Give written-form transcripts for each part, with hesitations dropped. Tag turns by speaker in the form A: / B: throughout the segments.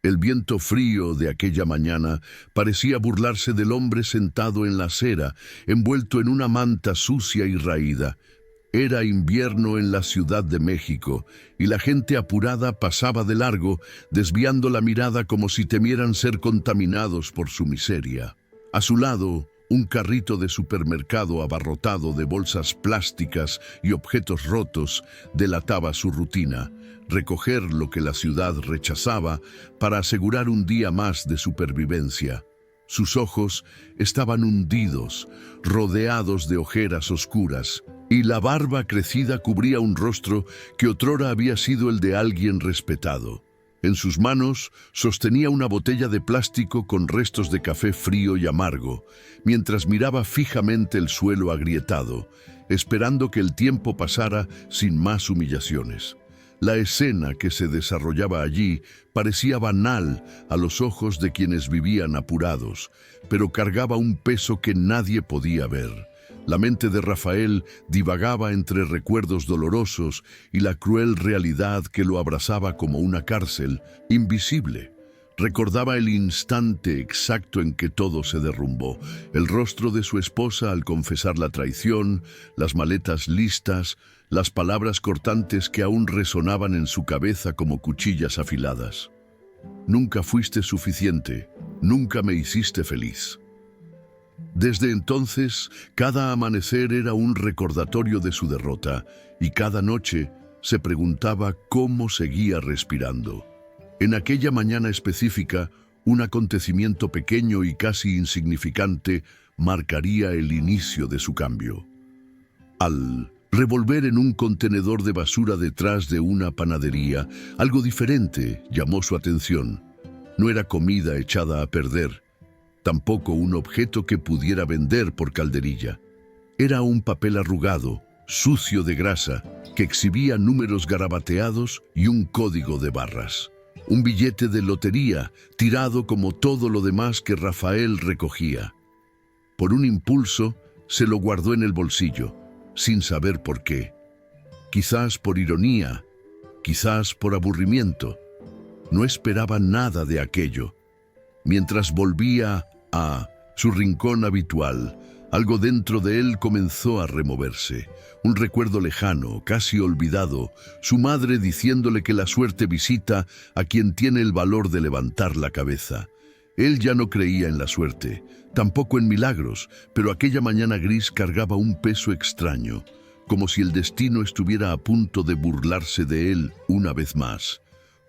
A: El viento frío de aquella mañana parecía burlarse del hombre sentado en la acera, envuelto en una manta sucia y raída. Era invierno en la Ciudad de México, y la gente apurada pasaba de largo, desviando la mirada como si temieran ser contaminados por su miseria. A su lado, un carrito de supermercado abarrotado de bolsas plásticas y objetos rotos delataba su rutina: recoger lo que la ciudad rechazaba para asegurar un día más de supervivencia. Sus ojos estaban hundidos, rodeados de ojeras oscuras, y la barba crecida cubría un rostro que otrora había sido el de alguien respetado. En sus manos sostenía una botella de plástico con restos de café frío y amargo, mientras miraba fijamente el suelo agrietado, esperando que el tiempo pasara sin más humillaciones. La escena que se desarrollaba allí parecía banal a los ojos de quienes vivían apurados, pero cargaba un peso que nadie podía ver. La mente de Rafael divagaba entre recuerdos dolorosos y la cruel realidad que lo abrazaba como una cárcel invisible. Recordaba el instante exacto en que todo se derrumbó: el rostro de su esposa al confesar la traición, las maletas listas, las palabras cortantes que aún resonaban en su cabeza como cuchillas afiladas. Nunca fuiste suficiente, nunca me hiciste feliz. Desde entonces, cada amanecer era un recordatorio de su derrota, y cada noche se preguntaba cómo seguía respirando. En aquella mañana específica, un acontecimiento pequeño y casi insignificante marcaría el inicio de su cambio. Al revolver en un contenedor de basura detrás de una panadería, algo diferente llamó su atención. No era comida echada a perder, tampoco un objeto que pudiera vender por calderilla. Era un papel arrugado, sucio de grasa, que exhibía números garabateados y un código de barras. Un billete de lotería, tirado como todo lo demás que Rafael recogía. Por un impulso, se lo guardó en el bolsillo, sin saber por qué. Quizás por ironía, quizás por aburrimiento. No esperaba nada de aquello. Mientras volvía a su rincón habitual, algo dentro de él comenzó a removerse. Un recuerdo lejano, casi olvidado, su madre diciéndole que la suerte visita a quien tiene el valor de levantar la cabeza. Él ya no creía en la suerte, tampoco en milagros, pero aquella mañana gris cargaba un peso extraño, como si el destino estuviera a punto de burlarse de él una vez más,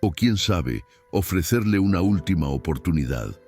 A: o quién sabe, ofrecerle una última oportunidad.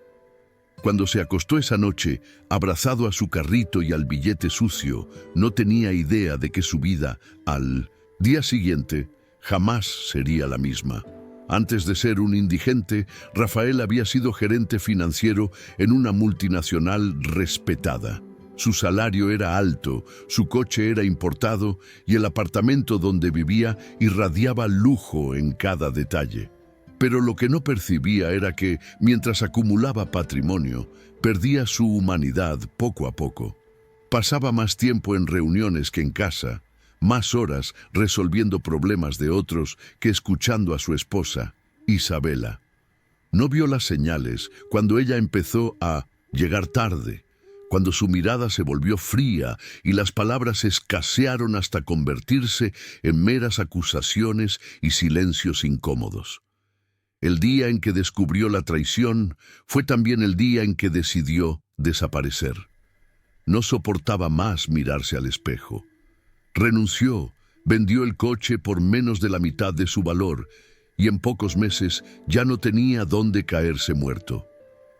A: Cuando se acostó esa noche, abrazado a su carrito y al billete sucio, no tenía idea de que su vida, al día siguiente, jamás sería la misma. Antes de ser un indigente, Rafael había sido gerente financiero en una multinacional respetada. Su salario era alto, su coche era importado y el apartamento donde vivía irradiaba lujo en cada detalle. Pero lo que no percibía era que, mientras acumulaba patrimonio, perdía su humanidad poco a poco. Pasaba más tiempo en reuniones que en casa, más horas resolviendo problemas de otros que escuchando a su esposa, Isabela. No vio las señales cuando ella empezó a llegar tarde, cuando su mirada se volvió fría y las palabras escasearon hasta convertirse en meras acusaciones y silencios incómodos. El día en que descubrió la traición fue también el día en que decidió desaparecer. No soportaba más mirarse al espejo. Renunció, vendió el coche por menos de la mitad de su valor y en pocos meses ya no tenía dónde caerse muerto.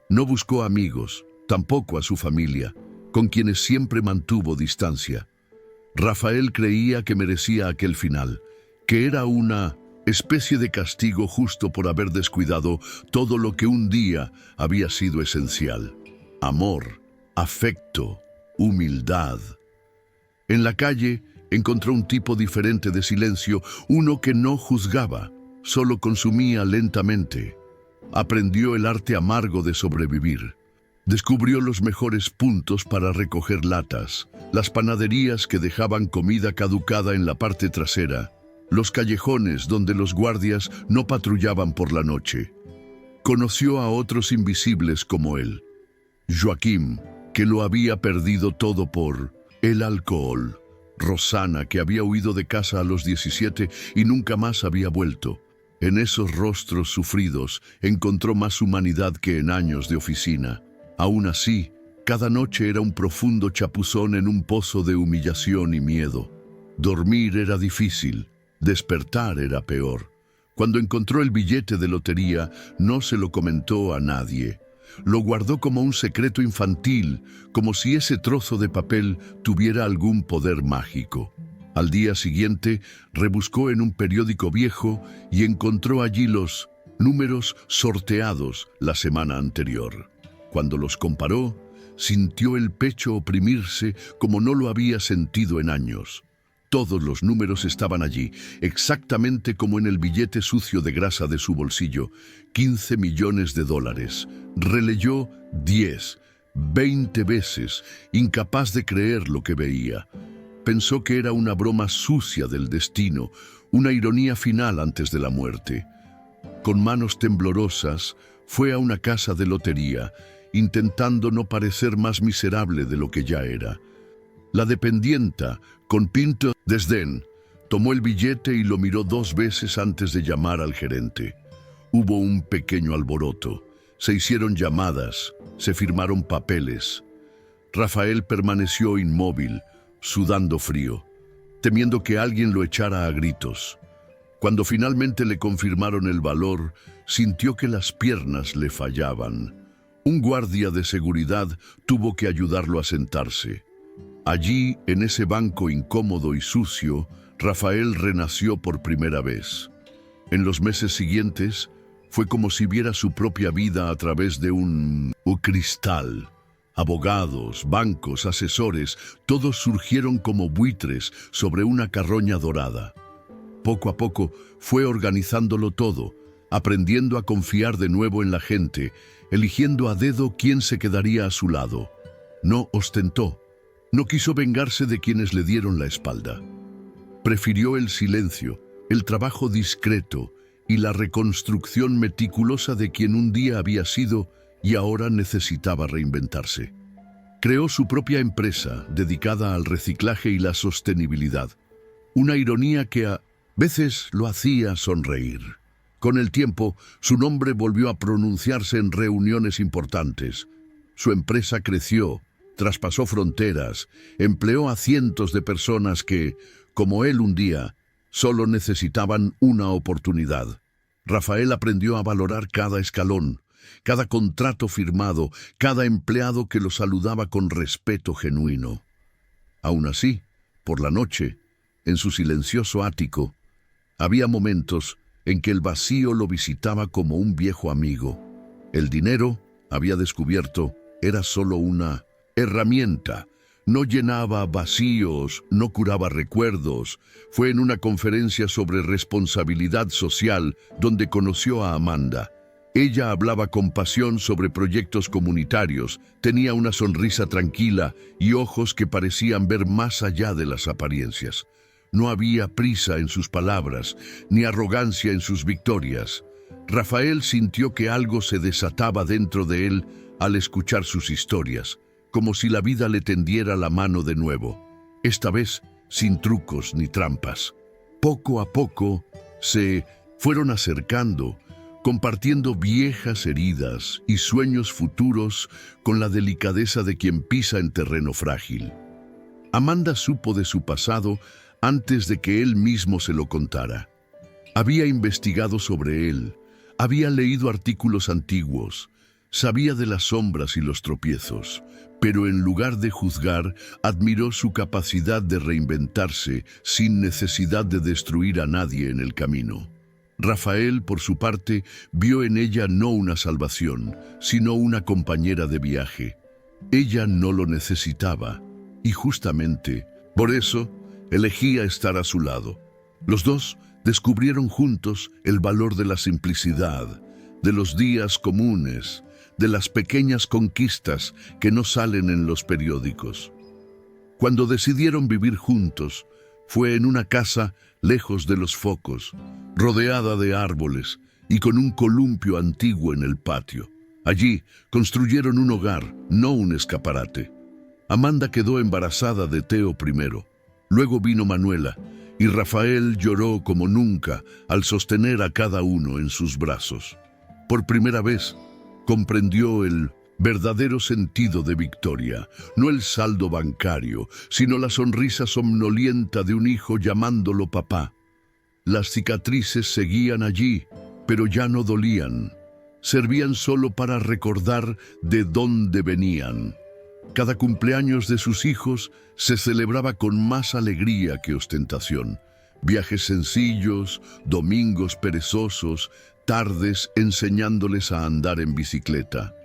A: No buscó amigos, tampoco a su familia, con quienes siempre mantuvo distancia. Rafael creía que merecía aquel final, que era una especie de castigo justo por haber descuidado todo lo que un día había sido esencial: amor, afecto, humildad. En la calle encontró un tipo diferente de silencio, uno que no juzgaba, solo consumía lentamente. Aprendió el arte amargo de sobrevivir. Descubrió los mejores puntos para recoger latas, las panaderías que dejaban comida caducada en la parte trasera, los callejones donde los guardias no patrullaban por la noche. Conoció a otros invisibles como él. Joaquim, que lo había perdido todo por el alcohol. Rosana, que había huido de casa a los 17 y nunca más había vuelto. En esos rostros sufridos encontró más humanidad que en años de oficina. Aún así, cada noche era un profundo chapuzón en un pozo de humillación y miedo. Dormir era difícil, despertar era peor. Cuando encontró el billete de lotería, no se lo comentó a nadie. Lo guardó como un secreto infantil, como si ese trozo de papel tuviera algún poder mágico. Al día siguiente, rebuscó en un periódico viejo y encontró allí los números sorteados la semana anterior. Cuando los comparó, sintió el pecho oprimirse como no lo había sentido en años. Todos los números estaban allí, exactamente como en el billete sucio de grasa de su bolsillo. 15 millones de dólares. Releyó 10, 20 veces, incapaz de creer lo que veía. Pensó que era una broma sucia del destino, una ironía final antes de la muerte. Con manos temblorosas, fue a una casa de lotería, intentando no parecer más miserable de lo que ya era. La dependienta, con pinto desdén, tomó el billete y lo miró 2 veces antes de llamar al gerente. Hubo un pequeño alboroto. Se hicieron llamadas, se firmaron papeles. Rafael permaneció inmóvil, sudando frío, temiendo que alguien lo echara a gritos. Cuando finalmente le confirmaron el valor, sintió que las piernas le fallaban. Un guardia de seguridad tuvo que ayudarlo a sentarse. Allí, en ese banco incómodo y sucio, Rafael renació por primera vez. En los meses siguientes, fue como si viera su propia vida a través de un cristal. Abogados, bancos, asesores, todos surgieron como buitres sobre una carroña dorada. Poco a poco fue organizándolo todo, aprendiendo a confiar de nuevo en la gente, eligiendo a dedo quién se quedaría a su lado. No ostentó, no quiso vengarse de quienes le dieron la espalda. Prefirió el silencio, el trabajo discreto y la reconstrucción meticulosa de quien un día había sido y ahora necesitaba reinventarse. Creó su propia empresa dedicada al reciclaje y la sostenibilidad. Una ironía que a veces lo hacía sonreír. Con el tiempo, su nombre volvió a pronunciarse en reuniones importantes. Su empresa creció, traspasó fronteras, empleó a cientos de personas que, como él un día, solo necesitaban una oportunidad. Rafael aprendió a valorar cada escalón, cada contrato firmado, cada empleado que lo saludaba con respeto genuino. Aún así, por la noche, en su silencioso ático, había momentos en que el vacío lo visitaba como un viejo amigo. El dinero, había descubierto, era solo una herramienta. No llenaba vacíos, no curaba recuerdos. Fue en una conferencia sobre responsabilidad social donde conoció a Amanda. Ella hablaba con pasión sobre proyectos comunitarios, tenía una sonrisa tranquila y ojos que parecían ver más allá de las apariencias. No había prisa en sus palabras, ni arrogancia en sus victorias. Rafael sintió que algo se desataba dentro de él al escuchar sus historias, como si la vida le tendiera la mano de nuevo, esta vez sin trucos ni trampas. Poco a poco se fueron acercando, compartiendo viejas heridas y sueños futuros con la delicadeza de quien pisa en terreno frágil. Amanda supo de su pasado antes de que él mismo se lo contara. Había investigado sobre él, había leído artículos antiguos, sabía de las sombras y los tropiezos, pero en lugar de juzgar, admiró su capacidad de reinventarse sin necesidad de destruir a nadie en el camino. Rafael, por su parte, vio en ella no una salvación, sino una compañera de viaje. Ella no lo necesitaba, y justamente, por eso, elegía estar a su lado. Los dos descubrieron juntos el valor de la simplicidad, de los días comunes, de las pequeñas conquistas que no salen en los periódicos. Cuando decidieron vivir juntos, fue en una casa lejos de los focos, rodeada de árboles y con un columpio antiguo en el patio. Allí construyeron un hogar, no un escaparate. Amanda quedó embarazada de Teo primero. Luego vino Manuela, y Rafael lloró como nunca al sostener a cada uno en sus brazos. Por primera vez, comprendió el verdadero sentido de victoria, no el saldo bancario, sino la sonrisa somnolienta de un hijo llamándolo papá. Las cicatrices seguían allí, pero ya no dolían. Servían solo para recordar de dónde venían. Cada cumpleaños de sus hijos se celebraba con más alegría que ostentación. Viajes sencillos, domingos perezosos, tardes enseñándoles a andar en bicicleta.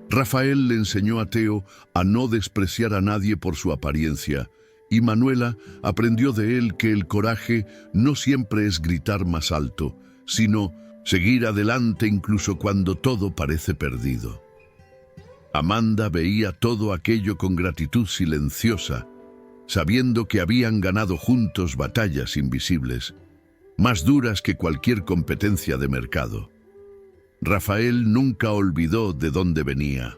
A: Rafael le enseñó a Teo a no despreciar a nadie por su apariencia, y Manuela aprendió de él que el coraje no siempre es gritar más alto, sino seguir adelante incluso cuando todo parece perdido. Amanda veía todo aquello con gratitud silenciosa, sabiendo que habían ganado juntos batallas invisibles, más duras que cualquier competencia de mercado. Rafael nunca olvidó de dónde venía.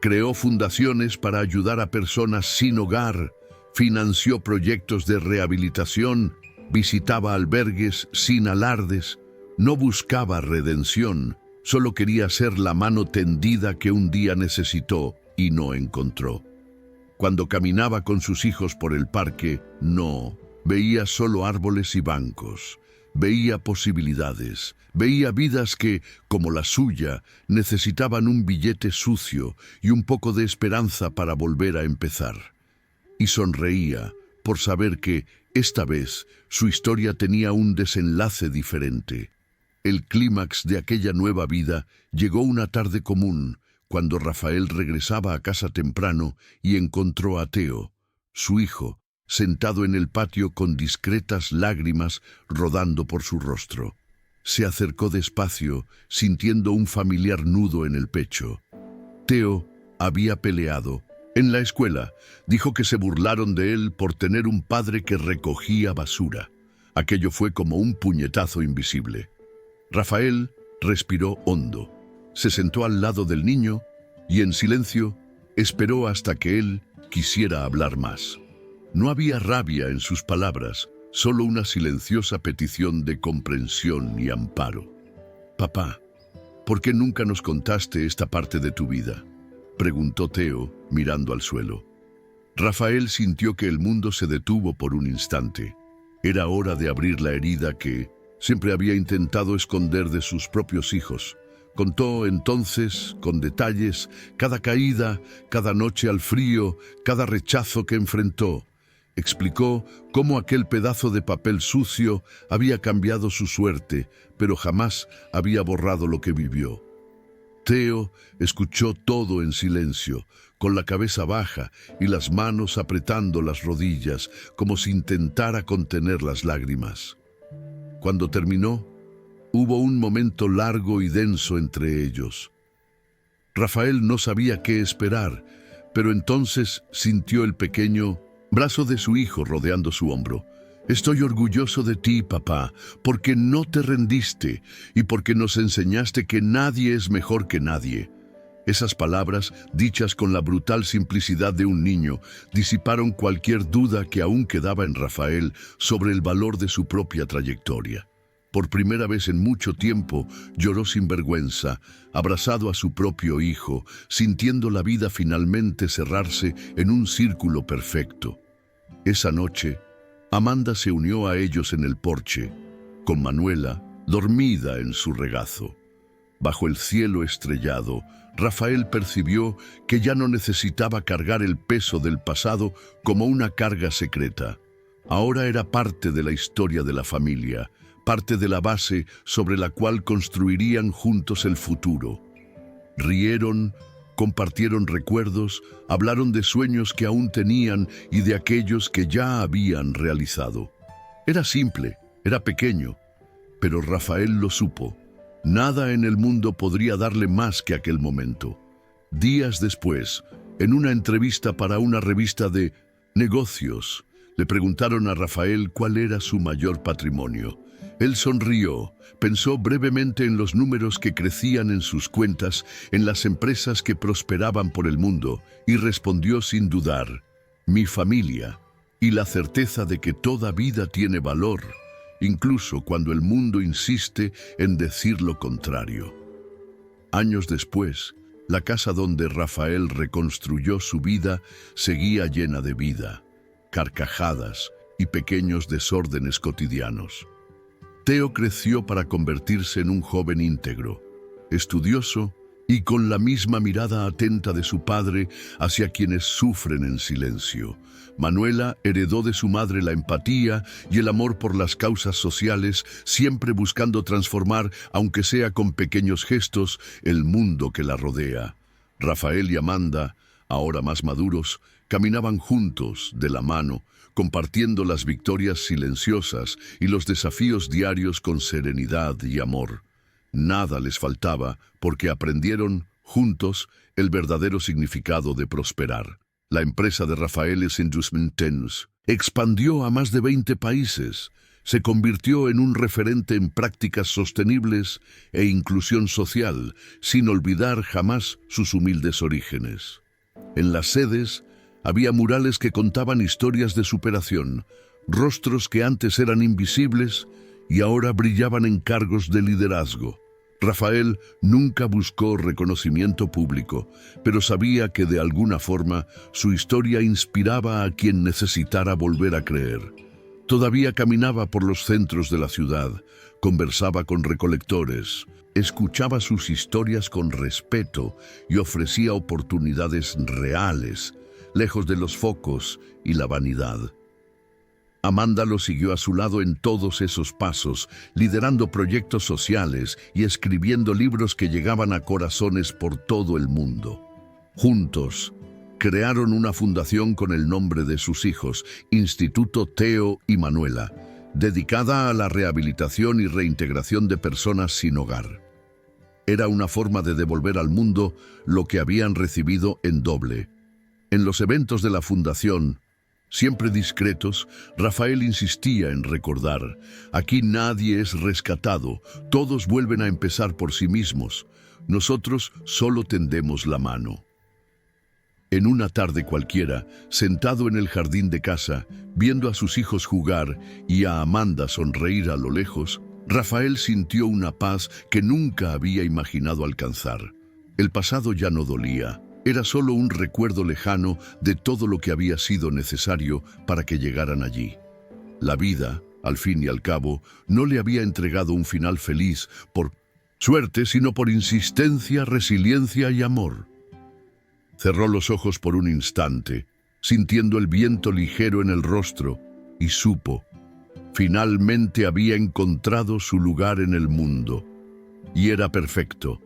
A: Creó fundaciones para ayudar a personas sin hogar, financió proyectos de rehabilitación, visitaba albergues sin alardes, no buscaba redención, solo quería ser la mano tendida que un día necesitó y no encontró. Cuando caminaba con sus hijos por el parque, no veía solo árboles y bancos. Veía posibilidades, veía vidas que, como la suya, necesitaban un billete sucio y un poco de esperanza para volver a empezar. Y sonreía por saber que, esta vez, su historia tenía un desenlace diferente. El clímax de aquella nueva vida llegó una tarde común, cuando Rafael regresaba a casa temprano y encontró a Teo, su hijo, sentado en el patio con discretas lágrimas rodando por su rostro. Se acercó despacio, sintiendo un familiar nudo en el pecho. Teo había peleado. En la escuela, dijo que se burlaron de él por tener un padre que recogía basura. Aquello fue como un puñetazo invisible. Rafael respiró hondo, se sentó al lado del niño y en silencio esperó hasta que él quisiera hablar más. No había rabia en sus palabras, solo una silenciosa petición de comprensión y amparo. «Papá, ¿por qué nunca nos contaste esta parte de tu vida?», preguntó Teo, mirando al suelo. Rafael sintió que el mundo se detuvo por un instante. Era hora de abrir la herida que siempre había intentado esconder de sus propios hijos. Contó entonces, con detalles, cada caída, cada noche al frío, cada rechazo que enfrentó. Explicó cómo aquel pedazo de papel sucio había cambiado su suerte, pero jamás había borrado lo que vivió. Teo escuchó todo en silencio, con la cabeza baja y las manos apretando las rodillas, como si intentara contener las lágrimas. Cuando terminó, hubo un momento largo y denso entre ellos. Rafael no sabía qué esperar, pero entonces sintió el pequeño brazo de su hijo rodeando su hombro. «Estoy orgulloso de ti, papá, porque no te rendiste y porque nos enseñaste que nadie es mejor que nadie». Esas palabras, dichas con la brutal simplicidad de un niño, disiparon cualquier duda que aún quedaba en Rafael sobre el valor de su propia trayectoria. Por primera vez en mucho tiempo, lloró sin vergüenza, abrazado a su propio hijo, sintiendo la vida finalmente cerrarse en un círculo perfecto. Esa noche, Amanda se unió a ellos en el porche, con Manuela dormida en su regazo. Bajo el cielo estrellado, Rafael percibió que ya no necesitaba cargar el peso del pasado como una carga secreta. Ahora era parte de la historia de la familia, parte de la base sobre la cual construirían juntos el futuro. Rieron, compartieron recuerdos, hablaron de sueños que aún tenían y de aquellos que ya habían realizado. Era simple, era pequeño, pero Rafael lo supo. Nada en el mundo podría darle más que aquel momento. Días después, en una entrevista para una revista de negocios, le preguntaron a Rafael cuál era su mayor patrimonio. Él sonrió, pensó brevemente en los números que crecían en sus cuentas, en las empresas que prosperaban por el mundo, y respondió sin dudar: mi familia, y la certeza de que toda vida tiene valor, incluso cuando el mundo insiste en decir lo contrario. Años después, la casa donde Rafael reconstruyó su vida seguía llena de vida, carcajadas y pequeños desórdenes cotidianos. Teo creció para convertirse en un joven íntegro, estudioso y con la misma mirada atenta de su padre hacia quienes sufren en silencio. Manuela heredó de su madre la empatía y el amor por las causas sociales, siempre buscando transformar, aunque sea con pequeños gestos, el mundo que la rodea. Rafael y Amanda, ahora más maduros, caminaban juntos, de la mano, compartiendo las victorias silenciosas y los desafíos diarios con serenidad y amor. Nada les faltaba porque aprendieron, juntos, el verdadero significado de prosperar. La empresa de Rafael's Investments expandió a más de 20 países, se convirtió en un referente en prácticas sostenibles e inclusión social, sin olvidar jamás sus humildes orígenes. En las sedes había murales que contaban historias de superación, rostros que antes eran invisibles y ahora brillaban en cargos de liderazgo. Rafael nunca buscó reconocimiento público, pero sabía que de alguna forma su historia inspiraba a quien necesitara volver a creer. Todavía caminaba por los centros de la ciudad, conversaba con recolectores, escuchaba sus historias con respeto y ofrecía oportunidades reales, lejos de los focos y la vanidad. Amanda lo siguió a su lado en todos esos pasos, liderando proyectos sociales y escribiendo libros que llegaban a corazones por todo el mundo. Juntos, crearon una fundación con el nombre de sus hijos, Instituto Teo y Manuela, dedicada a la rehabilitación y reintegración de personas sin hogar. Era una forma de devolver al mundo lo que habían recibido en doble. En los eventos de la fundación, siempre discretos, Rafael insistía en recordar: aquí nadie es rescatado, todos vuelven a empezar por sí mismos, nosotros solo tendemos la mano. En una tarde cualquiera, sentado en el jardín de casa, viendo a sus hijos jugar y a Amanda sonreír a lo lejos, Rafael sintió una paz que nunca había imaginado alcanzar. El pasado ya no dolía. Era solo un recuerdo lejano de todo lo que había sido necesario para que llegaran allí. La vida, al fin y al cabo, no le había entregado un final feliz por suerte, sino por insistencia, resiliencia y amor. Cerró los ojos por un instante, sintiendo el viento ligero en el rostro, y supo: finalmente había encontrado su lugar en el mundo. Y era perfecto.